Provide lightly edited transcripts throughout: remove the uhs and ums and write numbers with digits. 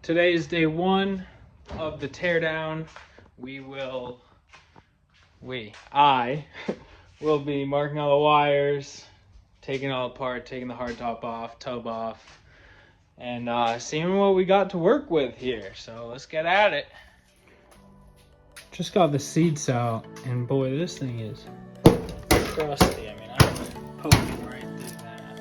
Today is day one of the teardown. I will be marking all the wires, taking it all apart, taking the hardtop off, tub off, and seeing what we got to work with here. So let's get at it. Just got the seats out, and boy, this thing is crusty. I mean, I'm poking right through that.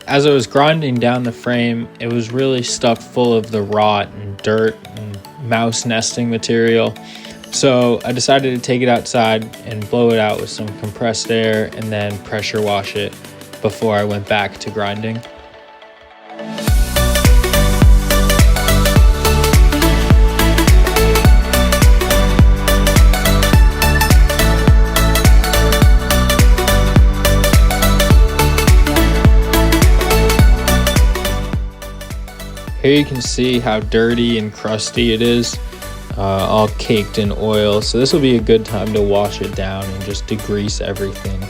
As I was grinding down the frame, it was really stuck full of the rot and dirt and mouse nesting material. So I decided to take it outside and blow it out with some compressed air and then pressure wash it before I went back to grinding. Here you can see how dirty and crusty it is, all caked in oil. So this will be a good time to wash it down and just degrease everything.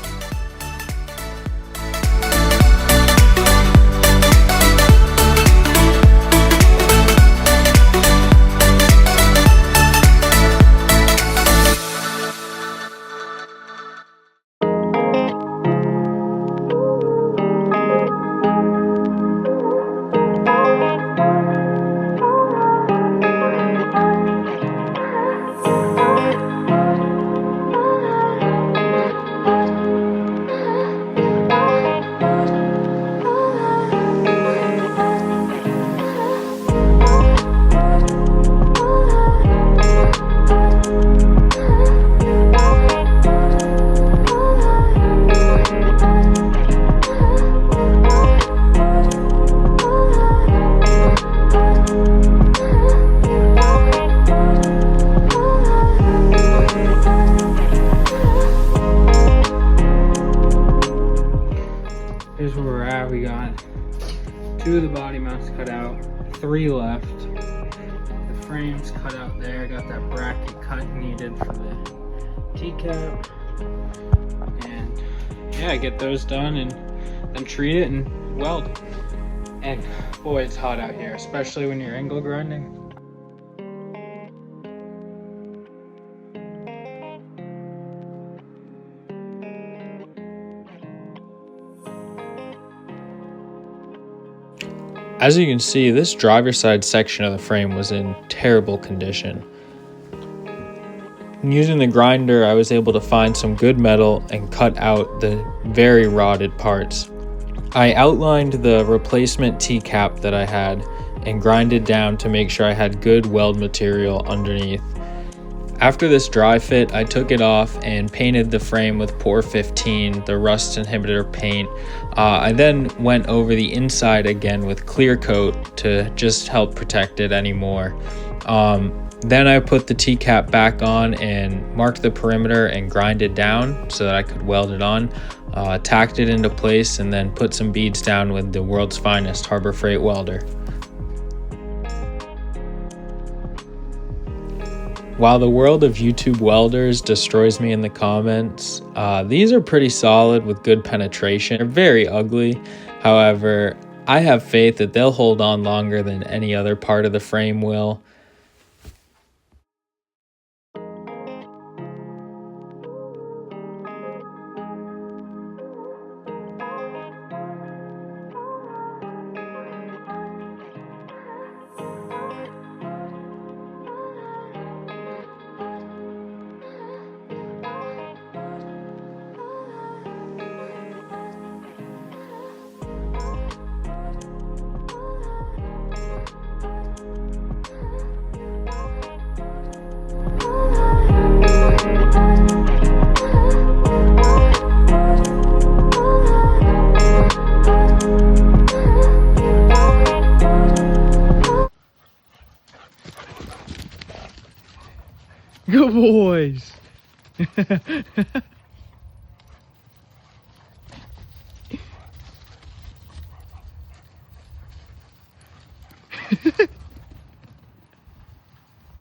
Here's where we're at. We got 2 of the body mounts cut out, 3 left. The frame's cut out there. Got that bracket cut needed for the T-cap. And yeah, get those done and then treat it and weld. And boy, it's hot out here, especially when you're angle grinding. As you can see, this driver's side section of the frame was in terrible condition. Using the grinder, I was able to find some good metal and cut out the very rotted parts. I outlined the replacement T-cap that I had and grinded down to make sure I had good weld material underneath. After this dry fit, I took it off and painted the frame with Pour 15, the rust inhibitor paint. I then went over the inside again with clear coat to just help protect it anymore. Then I put the T-cap back on and marked the perimeter and grinded down so that I could weld it on. Tacked it into place and then put some beads down with the world's finest Harbor Freight welder. While the world of YouTube welders destroys me in the comments, these are pretty solid with good penetration. They're very ugly. However, I have faith that they'll hold on longer than any other part of the frame will. Good boys.